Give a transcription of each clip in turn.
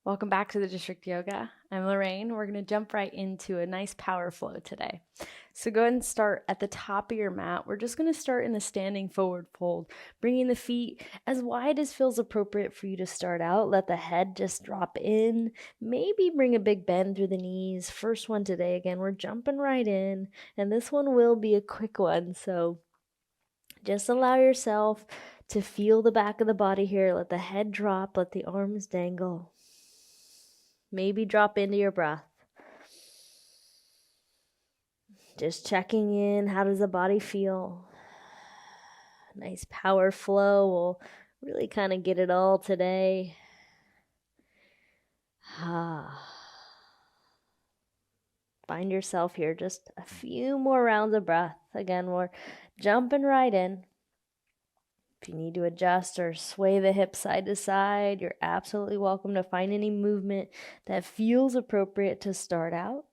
Welcome back to the District Yoga. I'm Lorraine. We're going to jump right into a nice power flow today. So go ahead and start at the top of your mat. We're just going to start in a standing forward fold, bringing the feet as wide as feels appropriate for you to start out. Let the head just drop in. Maybe bring a big bend through the knees. First one today. Again, we're jumping right in, and this one will be a quick one. So just allow yourself to feel the back of the body here. Let the head drop. Let the arms dangle. Maybe drop into your breath. Just checking in. How does the body feel? Nice power flow. We'll really kind of get it all today. Find yourself here. Just a few more rounds of breath. Again, we're jumping right in. If you need to adjust or sway the hips side to side, you're absolutely welcome to find any movement that feels appropriate to start out.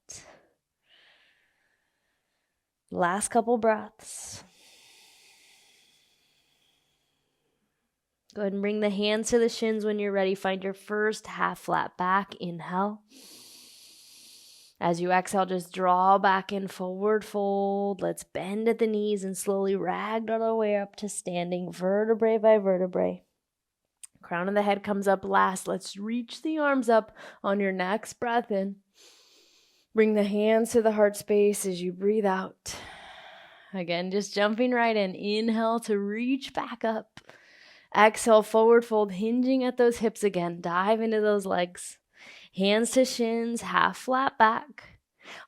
Last couple breaths. Go ahead and bring the hands to the shins when you're ready. Find your first half flat back. Inhale. As you exhale, just draw back in forward fold. Let's bend at the knees and slowly ragdoll our way up to standing vertebrae by vertebrae. Crown of the head comes up last. Let's reach the arms up on your next breath in. Bring the hands to the heart space as you breathe out. Again, just jumping right in. Inhale to reach back up. Exhale, forward fold, hinging at those hips again. Dive into those legs. Hands to shins, half flat back.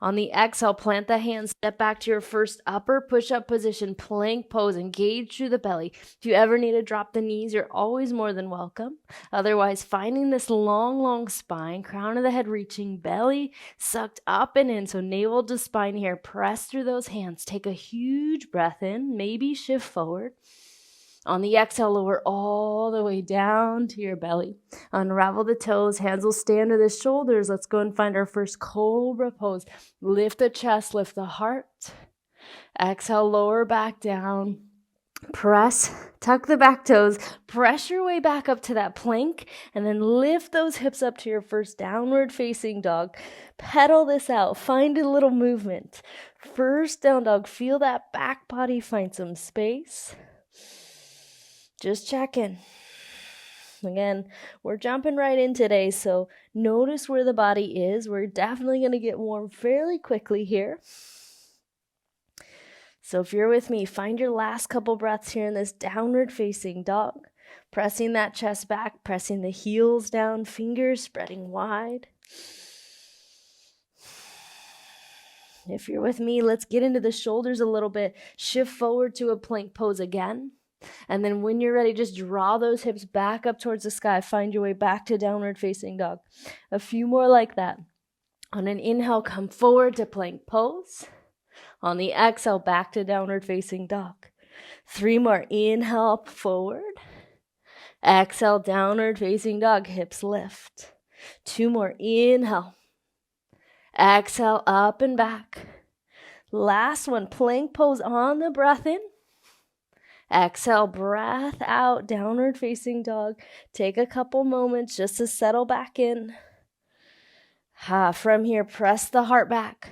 On the exhale, plant the hands, step back to your first upper push-up position, plank pose, engage through the belly. If you ever need to drop the knees, you're always more than welcome. Otherwise, finding this long spine, crown of the head reaching, belly sucked up and in, so navel to spine here. Press through those hands. Take a huge breath in, maybe shift forward. On the exhale, lower all the way down to your belly. Unravel the toes. Hands will stand to the shoulders. Let's go and find our first cobra pose. Lift the chest, lift the heart. Exhale, lower back down. Press, tuck the back toes. Press your way back up to that plank. And then lift those hips up to your first downward facing dog. Pedal this out. Find a little movement. First down dog. Feel that back body find some space. Just check in. Again, we're jumping right in today, so notice where the body is. We're definitely going to get warm fairly quickly here. So if you're with me, find your last couple breaths here in this downward facing dog. Pressing that chest back, pressing the heels down, fingers spreading wide. If you're with me, let's get into the shoulders a little bit. Shift forward to a plank pose again. And then when you're ready, just draw those hips back up towards the sky. Find your way back to downward facing dog. A few more like that. On an inhale, come forward to plank pose. On the exhale, back to downward facing dog. 3 more. Inhale, up forward. Exhale, downward facing dog. Hips lift. 2 more. Inhale. Exhale, up and back. Last one. Plank pose on the breath in. Exhale, breath out, downward facing dog. Take a couple moments just to settle back in. From here, press the heart back.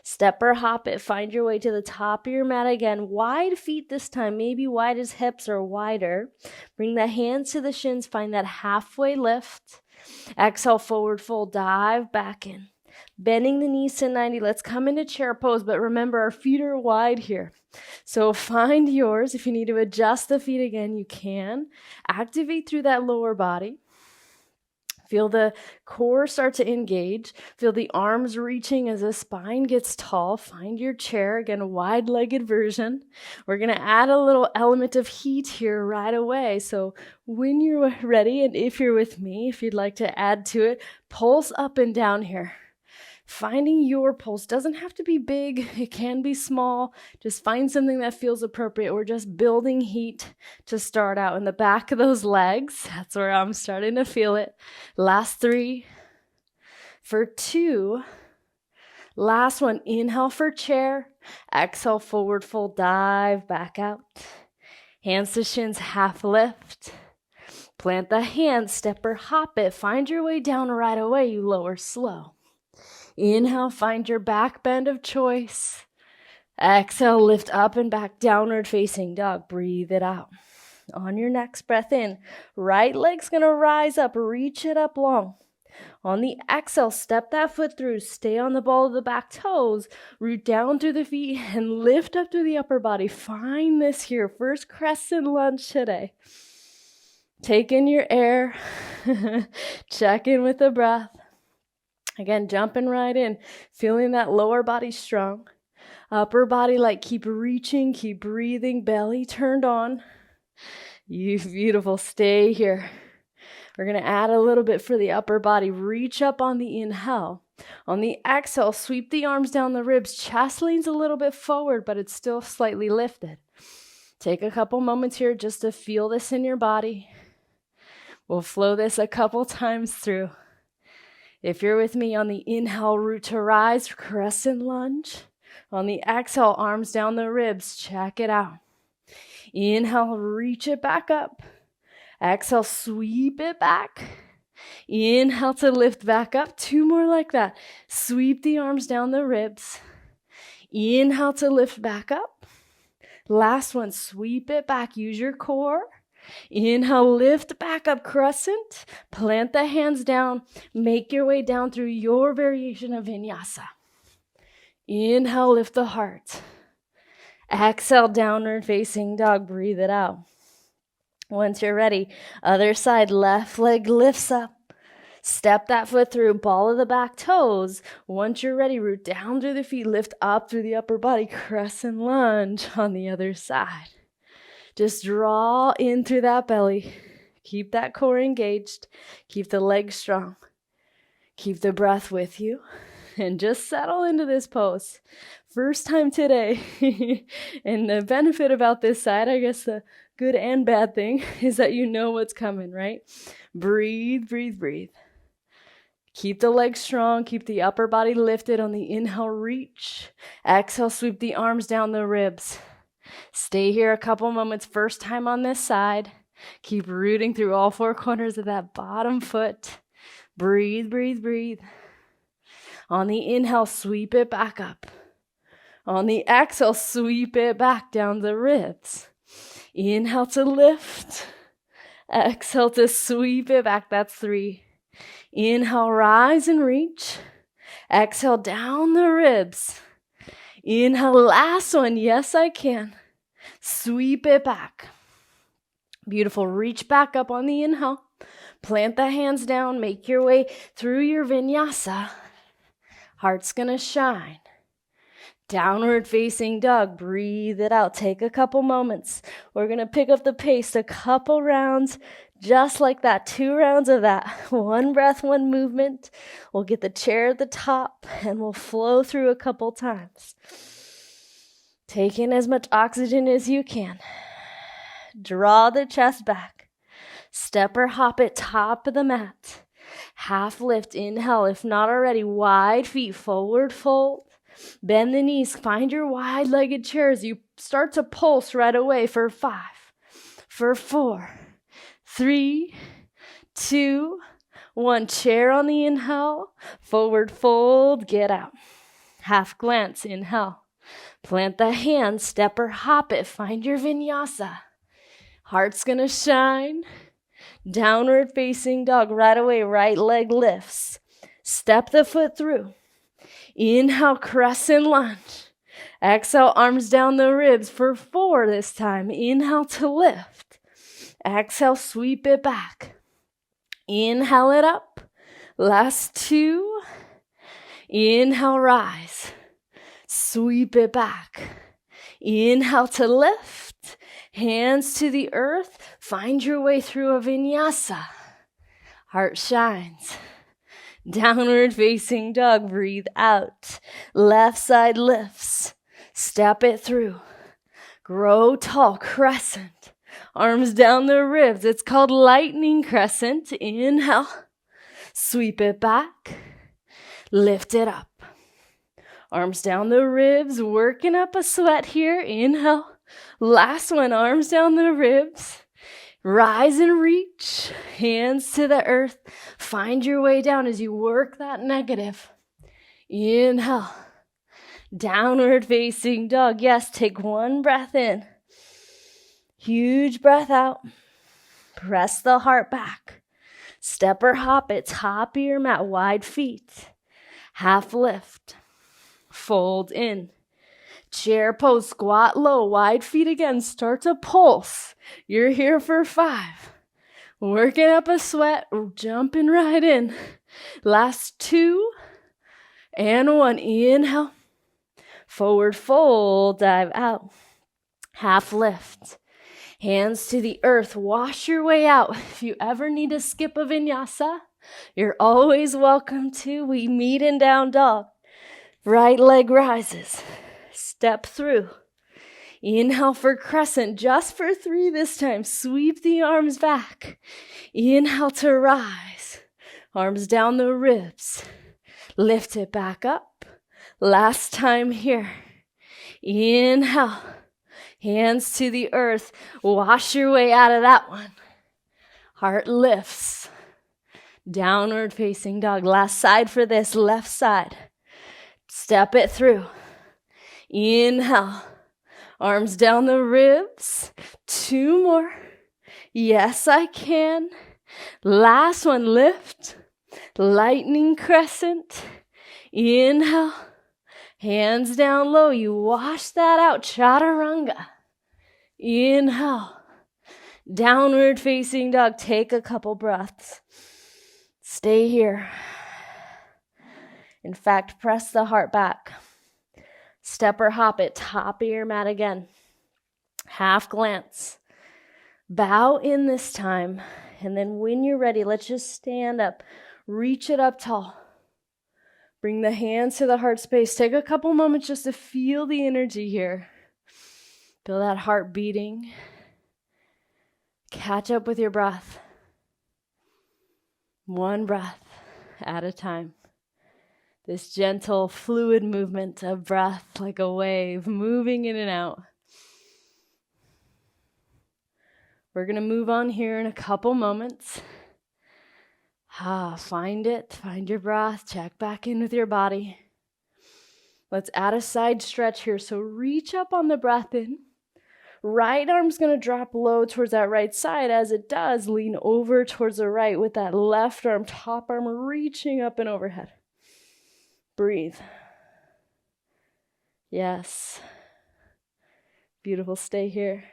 Step or hop it. Find your way to the top of your mat again. Wide feet this time, maybe wide as hips or wider. Bring the hands to the shins. Find that halfway lift. Exhale, forward fold, dive back in. Bending the knees to 90. Let's come into chair pose, but remember our feet are wide here. So find yours. If you need to adjust the feet again, you can. Activate through that lower body. Feel the core start to engage. Feel the arms reaching as the spine gets tall. Find your chair. Again, a wide-legged version. We're going to add a little element of heat here right away. So when you're ready, and if you're with me, if you'd like to add to it, pulse up and down here. Finding your pulse doesn't have to be big. It can be small. Just find something that feels appropriate. We're just building heat to start out in the back of those legs. That's where I'm starting to feel it. Last 3. For 2. Last one. Inhale for chair. Exhale, forward fold, dive back out. Hands to shins, half lift. Plant the hands, step or hop it. Find your way down right away. You lower slow. Inhale, find your back bend of choice. Exhale, lift up and back, downward facing dog. Breathe it out. On your next breath in, right leg's gonna rise up, reach it up long. On the exhale, step that foot through, stay on the ball of the back toes, root down through the feet and lift up through the upper body. Find this here, first crescent lunge today. Take in your air, check in with the breath. Again, jumping right in, feeling that lower body strong. Upper body light, keep reaching, keep breathing, belly turned on. You beautiful, stay here. We're going to add a little bit for the upper body. Reach up on the inhale. On the exhale, sweep the arms down the ribs. Chest leans a little bit forward, but it's still slightly lifted. Take a couple moments here just to feel this in your body. We'll flow this a couple times through. If you're with me on the inhale, root to rise, crescent lunge. On the exhale, arms down the ribs. Check it out. Inhale, reach it back up. Exhale, sweep it back. Inhale to lift back up. 2 more like that. Sweep the arms down the ribs. Inhale to lift back up. Last one, sweep it back. Use your core. Inhale, lift back up, crescent. Plant the hands down. Make your way down through your variation of vinyasa. Inhale, lift the heart. Exhale, downward facing dog. Breathe it out. Once you're ready, other side, left leg lifts up. Step that foot through, ball of the back toes. Once you're ready, root down through the feet, lift up through the upper body, crescent lunge on the other side. Just draw in through that belly. Keep that core engaged. Keep the legs strong. Keep the breath with you. And just settle into this pose. First time today. And the benefit about this side, I guess the good and bad thing, is that you know what's coming, right? Breathe, breathe, breathe. Keep the legs strong. Keep the upper body lifted on the inhale, reach. Exhale, sweep the arms down the ribs. Stay here a couple moments. First time on this side. Keep rooting through all 4 corners of that bottom foot. Breathe, breathe, breathe. On the inhale, sweep it back up. On the exhale, sweep it back down the ribs. Inhale to lift. Exhale to sweep it back. That's 3. Inhale, rise and reach. Exhale, down the ribs. Inhale, last one. Yes, I can. Sweep it back. Beautiful. Reach back up on the inhale. Plant the hands down. Make your way through your vinyasa. Heart's gonna shine. Downward facing dog. Breathe it out. Take a couple moments. We're gonna pick up the pace a couple rounds, just like that. 2 rounds of that. 1 breath, 1 movement. We'll get the chair at the top and we'll flow through a couple times. Take in as much oxygen as you can. Draw the chest back. Step or hop it, top of the mat. Half lift, inhale. If not already, wide feet forward fold. Bend the knees. Find your wide-legged chair as you start to pulse right away for 5, for 4, 3, 2, 1. Chair on the inhale. Forward fold. Get out. Half glance. Inhale. Plant the hands. Step or hop it. Find your vinyasa. Heart's gonna shine. Downward facing dog. Right away, right leg lifts. Step the foot through. Inhale, crescent lunge. Exhale, arms down the ribs for 4 this time. Inhale to lift. Exhale, sweep it back. Inhale it up. Last 2. Inhale, rise. Sweep it back. Inhale to lift. Hands to the earth. Find your way through a vinyasa. Heart shines. Downward facing dog. Breathe out. Left side lifts. Step it through. Grow tall. Crescent. Arms down the ribs. It's called lightning crescent. Inhale. Sweep it back. Lift it up. Arms down the ribs. Working up a sweat here. Inhale. Last one. Arms down the ribs. Rise and reach, hands to the earth. Find your way down as you work that negative. Inhale, downward facing dog. Yes, take one breath in. Huge breath out. Press the heart back. Step or hop it, top of your mat, wide feet. Half lift. Fold in. Chair pose, squat low, wide feet again. Start to pulse. You're here for 5. Working up a sweat, jumping right in. Last 2 and 1. Inhale. Forward fold, dive out. Half lift. Hands to the earth. Wash your way out. If you ever need to skip a vinyasa, you're always welcome to. We meet in down dog. Right leg rises. Step through. Inhale for crescent, just for 3 this time. Sweep the arms back. Inhale to rise. Arms down the ribs. Lift it back up. Last time here. Inhale. Hands to the earth. Wash your way out of that one. Heart lifts. Downward facing dog. Last side for this, left side. Step it through. Inhale. Arms down the ribs. 2 more. Yes, I can. Last one, lift. Lightning crescent. Inhale. Hands down low. You wash that out. Chaturanga. Inhale. Downward facing dog. Take a couple breaths. Stay here. In fact, press the heart back. Step or hop it, top of your mat again. Half glance. Bow in this time. And then when you're ready, let's just stand up. Reach it up tall. Bring the hands to the heart space. Take a couple moments just to feel the energy here. Feel that heart beating. Catch up with your breath. One breath at a time. This gentle, fluid movement of breath like a wave moving in and out. We're going to move on here in a couple moments. Find it. Find your breath. Check back in with your body. Let's add a side stretch here. So reach up on the breath in. Right arm's going to drop low towards that right side. As it does, lean over towards the right with that left arm, top arm reaching up and overhead. Breathe. Yes. Beautiful. Stay here.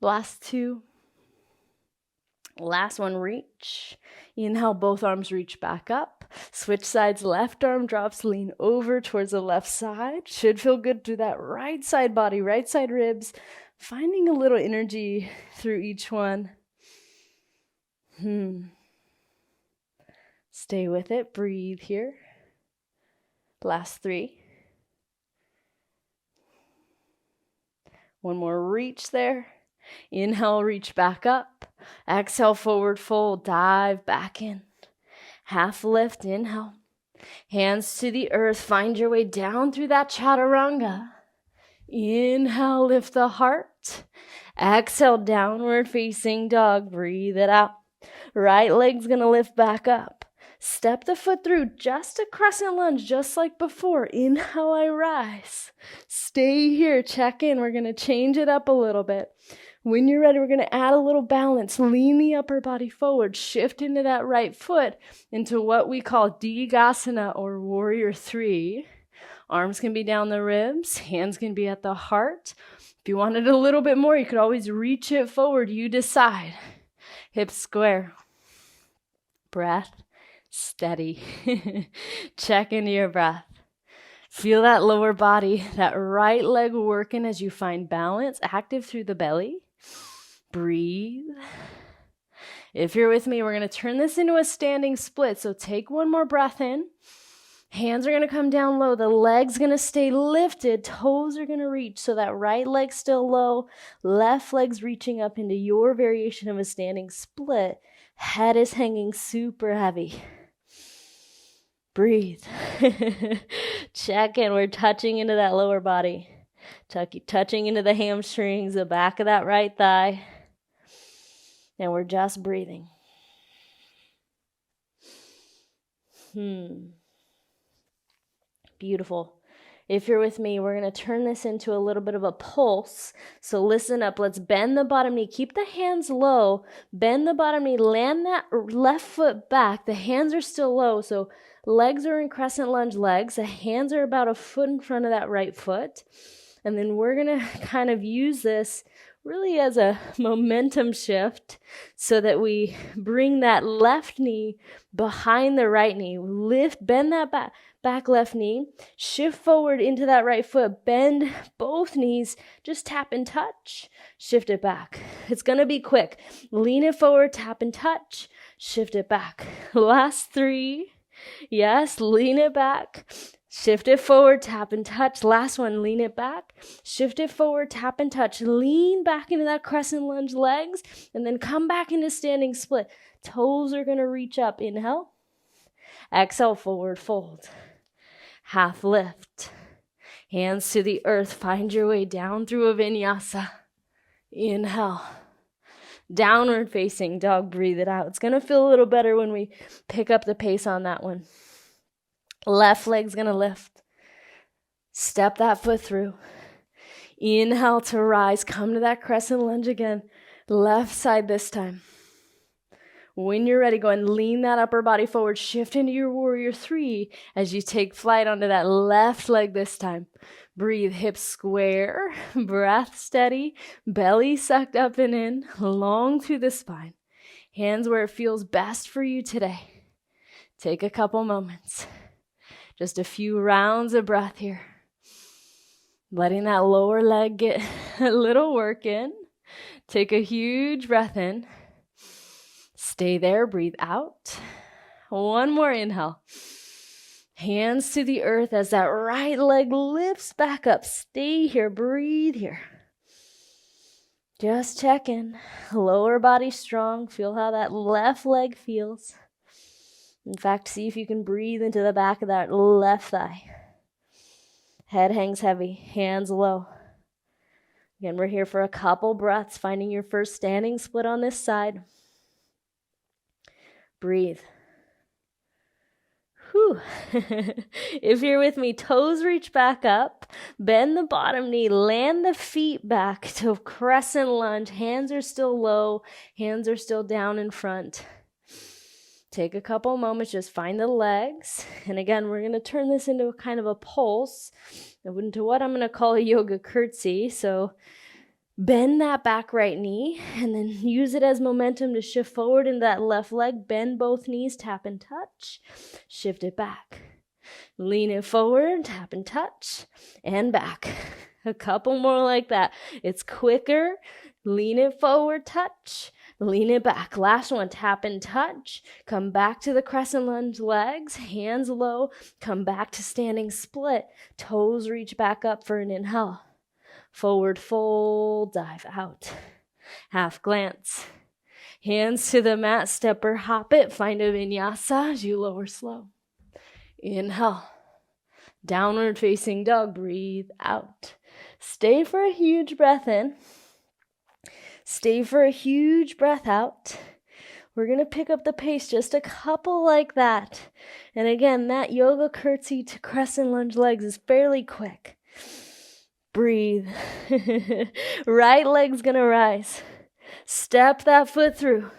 Last 2. Last one, reach. Inhale, both arms reach back up. Switch sides, left arm drops, lean over towards the left side. Should feel good through that right side body, right side ribs. Finding a little energy through each one. Stay with it. Breathe here. Last 3. One more reach there. Inhale, reach back up. Exhale, forward fold. Dive back in. Half lift. Inhale. Hands to the earth. Find your way down through that chaturanga. Inhale, lift the heart. Exhale, downward facing dog. Breathe it out. Right leg's going to lift back up. Step the foot through, just a crescent lunge, just like before. Inhale, I rise. Stay here, check in. We're going to change it up a little bit. When you're ready, we're going to add a little balance. Lean the upper body forward. Shift into that right foot into what we call Digasana or Warrior 3. Arms can be down the ribs. Hands can be at the heart. If you wanted a little bit more, you could always reach it forward. You decide. Hips square. Breath. Steady. Check into your breath. Feel that lower body, that right leg working as you find balance, active through the belly. Breathe. If you're with me, we're going to turn this into a standing split. So take one more breath in. Hands are going to come down low. The leg's going to stay lifted. Toes are going to reach. So that right leg's still low. Left leg's reaching up into your variation of a standing split. Head is hanging super heavy. Breathe. Check in. We're touching into that lower body. Touching into the hamstrings, the back of that right thigh. And we're just breathing. Beautiful. If you're with me, we're going to turn this into a little bit of a pulse. So listen up. Let's bend the bottom knee. Keep the hands low. Bend the bottom knee. Land that left foot back. The hands are still low. So legs are in crescent lunge legs. The hands are about a foot in front of that right foot. And then we're going to kind of use this really as a momentum shift so that we bring that left knee behind the right knee. Bend that back left knee, shift forward into that right foot, bend both knees, just tap and touch, shift it back. It's going to be quick. Lean it forward, tap and touch, shift it back. Last 3. Yes, lean it back. Shift it forward, tap and touch. Last one, lean it back. Shift it forward, tap and touch. Lean back into that crescent lunge legs, and then come back into standing split. Toes are going to reach up. Inhale. Exhale, forward fold. Half lift. Hands to the earth. Find your way down through a vinyasa. Inhale. Downward facing dog. Breathe it out. It's going to feel a little better when we pick up the pace on that one. Left leg's going to lift. Step that foot through. Inhale to rise. Come to that crescent lunge again. Left side this time. When you're ready, go and lean that upper body forward. Shift into your warrior 3 as you take flight onto that left leg this time. Breathe, hips square, breath steady, belly sucked up and in, long through the spine. Hands where it feels best for you today. Take a couple moments. Just a few rounds of breath here. Letting that lower leg get a little work in. Take a huge breath in. Stay there, breathe out. One more inhale. Hands to the earth as that right leg lifts back up. Stay here, breathe here. Just check in. Lower body strong. Feel how that left leg feels. In fact, see if you can breathe into the back of that left thigh. Head hangs heavy, hands low. Again, we're here for a couple breaths, finding your first standing split on this side. Breathe. Whew. If you're with me, toes reach back up, bend the bottom knee, land the feet back to crescent lunge. Hands are still low, hands are still down in front. Take a couple moments, just find the legs. And again, we're going to turn this into a kind of a pulse, into what I'm going to call a yoga curtsy. So bend that back right knee and then use it as momentum to shift forward into that left leg. Bend both knees, tap and touch. Shift it back. Lean it forward, tap and touch, and back. A couple more like that. It's quicker. Lean it forward, touch. Lean it back. Last one, tap and touch. Come back to the crescent lunge legs, hands low. Come back to standing split. Toes reach back up for an inhale. Forward fold, dive out. Half glance. Hands to the mat, stepper, hop it. Find a vinyasa as you lower slow. Inhale. Downward facing dog, breathe out. Stay for a huge breath in. Stay for a huge breath out. We're going to pick up the pace, just a couple like that. And again, that yoga curtsy to crescent lunge legs is fairly quick. Breathe. Right leg's going to rise. Step that foot through.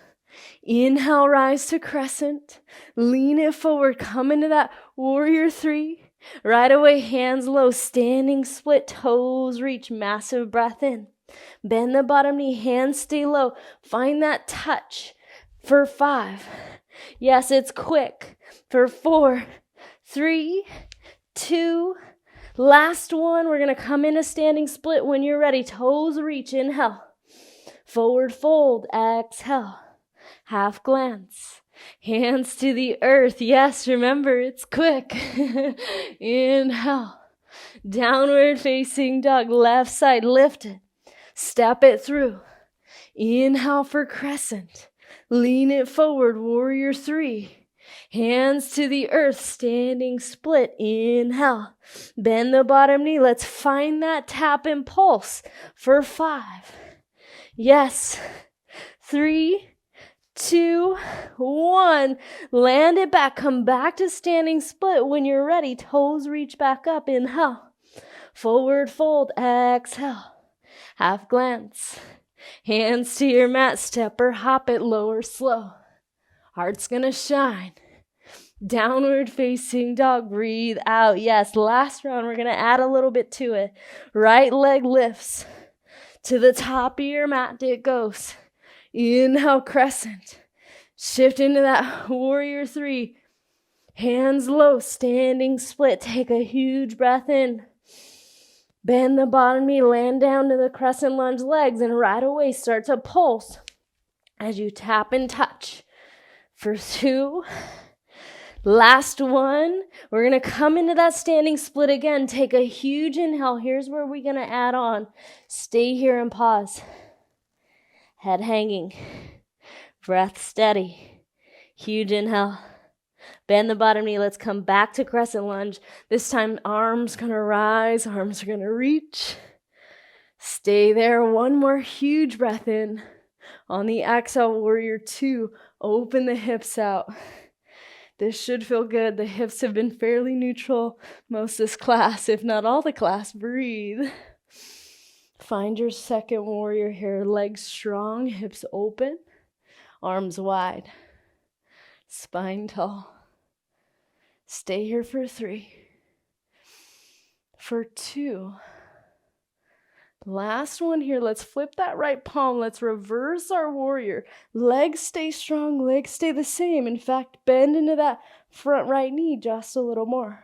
Inhale, rise to crescent. Lean it forward. Come into that warrior 3. Right away, hands low, standing split, toes reach, massive breath in. Bend the bottom knee, hands stay low. Find that touch for 5. Yes, it's quick. For 4, 3, 2, last one. We're going to come into standing split when you're ready. Toes reach, inhale. Forward fold, exhale. Half glance. Hands to the earth. Yes, remember, it's quick. Inhale. Downward facing dog, left side, lift it. Step it through. Inhale for crescent. Lean it forward, warrior 3. Hands to the earth, standing split. Inhale. Bend the bottom knee. Let's find that tap and pulse for 5. Yes. 3, 2, 1. Land it back. Come back to standing split. When you're ready, toes reach back up. Inhale. Forward fold. Exhale. Half glance. Hands to your mat. Step or hop it. Lower slow. Heart's gonna shine. Downward facing dog. Breathe out. Yes, last round. We're gonna add a little bit to it. Right leg lifts. To the top of your mat it goes. Inhale, crescent. Shift into that warrior 3. Hands low, standing split. Take a huge breath in. Bend the bottom knee, land down to the crescent lunge legs, and right away start to pulse as you tap and touch. For 2. Last one. We're going to come into that standing split again. Take a huge inhale. Here's where we're going to add on. Stay here and pause. Head hanging. Breath steady. Huge inhale. Bend the bottom knee. Let's come back to crescent lunge. This time, arms going to rise. Arms are going to reach. Stay there. One more huge breath in. On the exhale, warrior 2. Open the hips out. This should feel good. The hips have been fairly neutral most of this class, if not all the class. Breathe. Find your second warrior here. Legs strong, hips open, arms wide, spine tall. Stay here for 3. For 2. Last one here. Let's flip that right palm. Let's reverse our warrior. Legs stay strong. Legs stay the same. In fact, bend into that front right knee just a little more.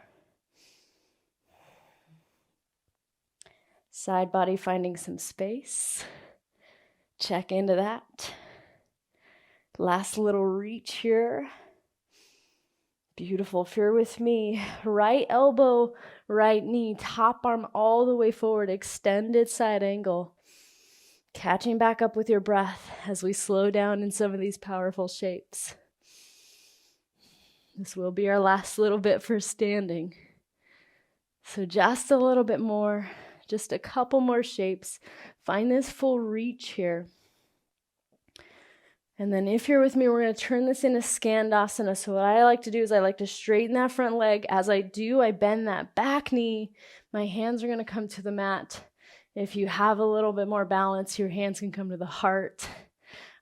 Side body finding some space. Check into that. Last little reach here. Beautiful. If you're with me, right elbow, right knee, top arm all the way forward, extended side angle. Catching back up with your breath as we slow down in some of these powerful shapes. This will be our last little bit for standing. So just a little bit more, just a couple more shapes. Find this full reach here. And then if you're with me, we're going to turn this into Skandasana. So what I like to do is I like to straighten that front leg. As I do, I bend that back knee. My hands are going to come to the mat. If you have a little bit more balance, your hands can come to the heart.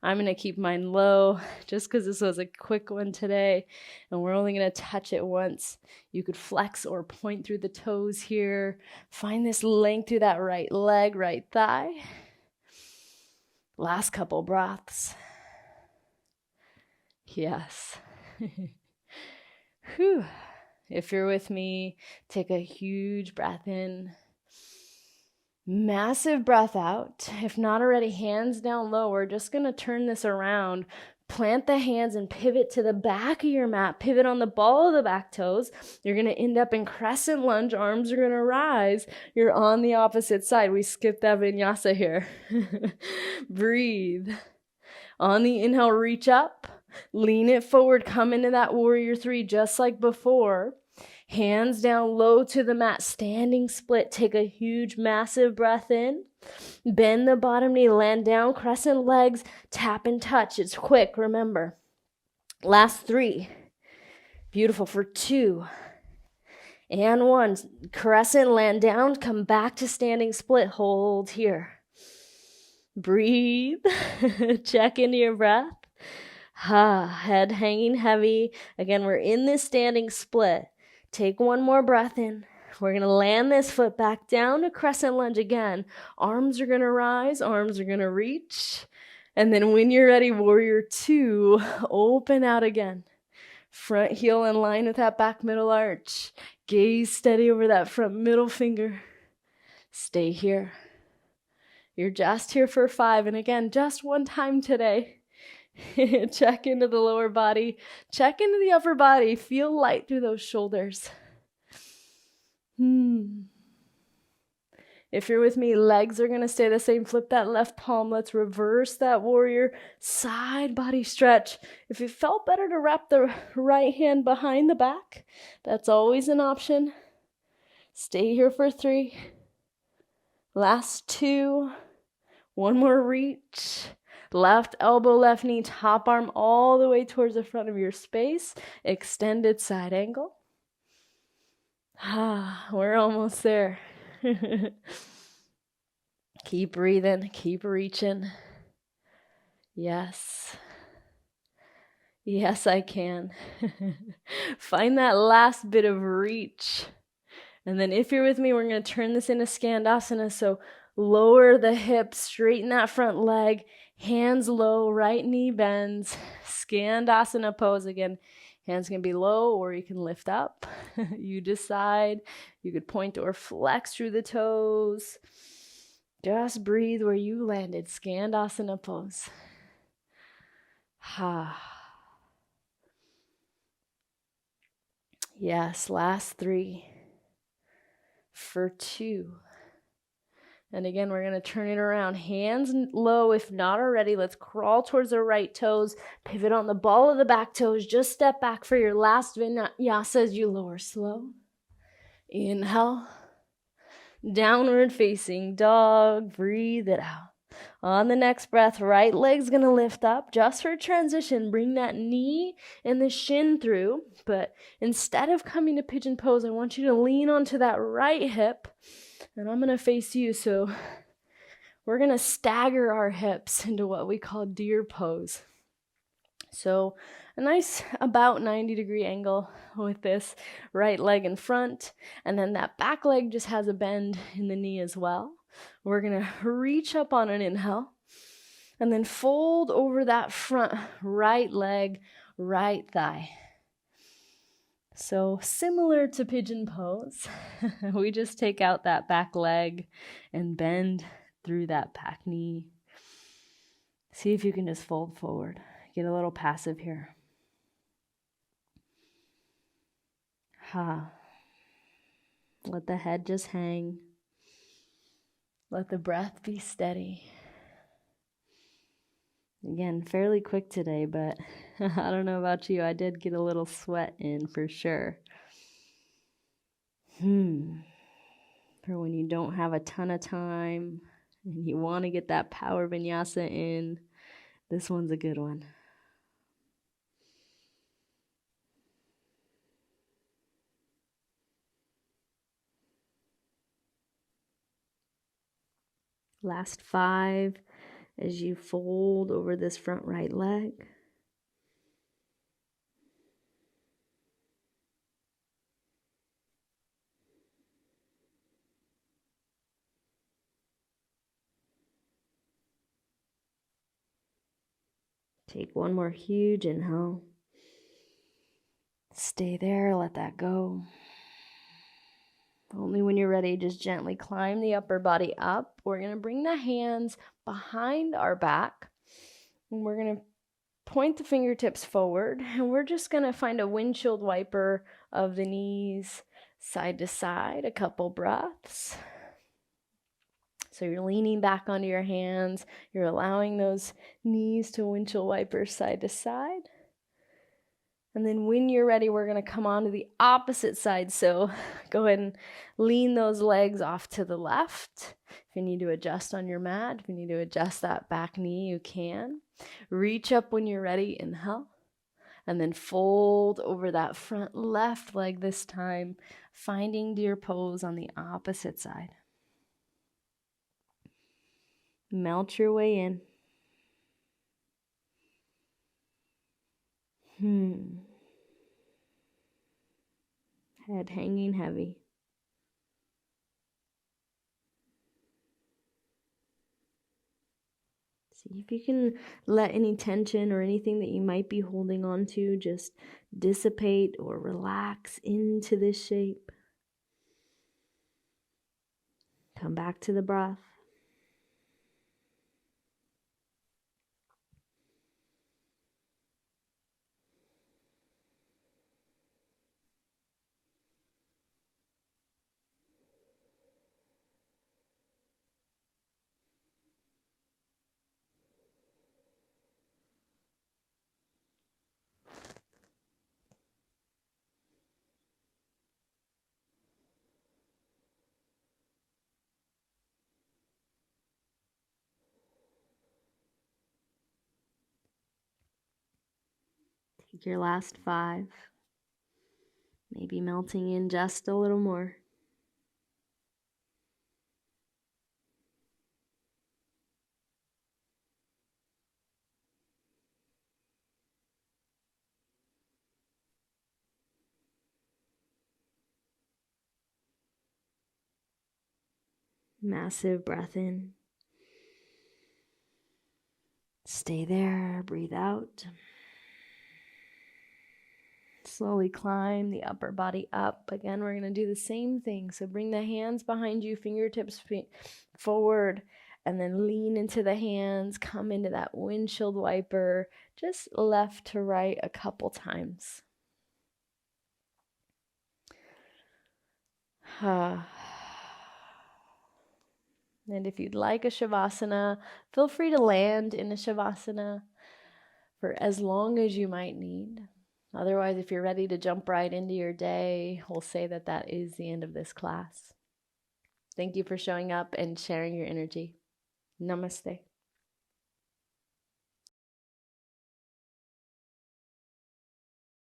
I'm going to keep mine low just because this was a quick one today. And we're only going to touch it once. You could flex or point through the toes here. Find this length through that right leg, right thigh. Last couple breaths. Yes. Whew. If you're with me, take a huge breath in. Massive breath out. If not already, hands down low. We're just going to turn this around. Plant the hands and pivot to the back of your mat. Pivot on the ball of the back toes. You're going to end up in crescent lunge. Arms are going to rise. You're on the opposite side. We skipped that vinyasa here. Breathe. On the inhale, reach up. Lean it forward. Come into that warrior 3 just like before. Hands down low to the mat. Standing split. Take a huge, massive breath in. Bend the bottom knee. Land down. Crescent legs. Tap and touch. It's quick. Remember. Last 3. Beautiful. For 2. And 1. Crescent. Land down. Come back to standing split. Hold here. Breathe. Check into your breath. Head hanging heavy. Again, we're in this standing split. Take one more breath in. We're going to land this foot back down to crescent lunge again. Arms are going to rise. Arms are going to reach. And then when you're ready, warrior 2, open out again. Front heel in line with that back middle arch. Gaze steady over that front middle finger. Stay here. You're just here for 5. And again, just one time today. Check into the lower body. Check into the upper body. Feel light through those shoulders. If you're with me, legs are going to stay the same. Flip that left palm. Let's reverse that warrior. Side body stretch. If it felt better to wrap the right hand behind the back, that's always an option. Stay here for 3. Last 2. One more reach. Left elbow, left knee, top arm all the way towards the front of your space. Extended side angle. We're almost there. Keep breathing, keep reaching. Yes. Yes, I can. Find that last bit of reach. And then if you're with me, we're going to turn this into Skandasana. So lower the hips, straighten that front leg, hands low, right knee bends. Skandasana pose again. Hands can be low or you can lift up. You decide. You could point or flex through the toes. Just breathe where you landed. Skandasana pose. Yes, last 3 for 2. And again, we're going to turn it around. Hands low if not already. Let's crawl towards the right toes. Pivot on the ball of the back toes. Just step back for your last vinyasa as you lower slow. Inhale. Downward facing dog. Breathe it out. On the next breath, right leg's going to lift up. Just for transition, bring that knee and the shin through. But instead of coming to pigeon pose, I want you to lean onto that right hip. And I'm going to face you. So we're going to stagger our hips into what we call deer pose. So a nice about 90-degree angle with this right leg in front. And then that back leg just has a bend in the knee as well. We're going to reach up on an inhale and then fold over that front right leg, right thigh. So similar to pigeon pose, we just take out that back leg and bend through that back knee. See if you can just fold forward. Get a little passive here. Let the head just hang. Let the breath be steady. Again, fairly quick today, but I don't know about you. I did get a little sweat in for sure. For when you don't have a ton of time and you want to get that power vinyasa in, this one's a good one. Last 5 as you fold over this front right leg. Take one more huge inhale. Stay there, let that go. Only when you're ready, just gently climb the upper body up. We're going to bring the hands behind our back. And we're going to point the fingertips forward. And we're just going to find a windshield wiper of the knees side to side. A couple breaths. So you're leaning back onto your hands. You're allowing those knees to windshield wiper side to side. And then when you're ready, we're going to come on to the opposite side. So go ahead and lean those legs off to the left. If you need to adjust on your mat, if you need to adjust that back knee, you can. Reach up when you're ready, inhale. And then fold over that front left leg this time, finding deer pose on the opposite side. Melt your way in. Head hanging heavy. See if you can let any tension or anything that you might be holding on to just dissipate or relax into this shape. Come back to the breath. Take your last 5. Maybe melting in just a little more. Massive breath in. Stay there, breathe out. Slowly climb the upper body up. Again, we're going to do the same thing. So bring the hands behind you, fingertips forward, and then lean into the hands. Come into that windshield wiper, just left to right a couple times. And if you'd like a Shavasana, feel free to land in a Shavasana for as long as you might need. Otherwise, if you're ready to jump right into your day, we'll say that that is the end of this class. Thank you for showing up and sharing your energy. Namaste.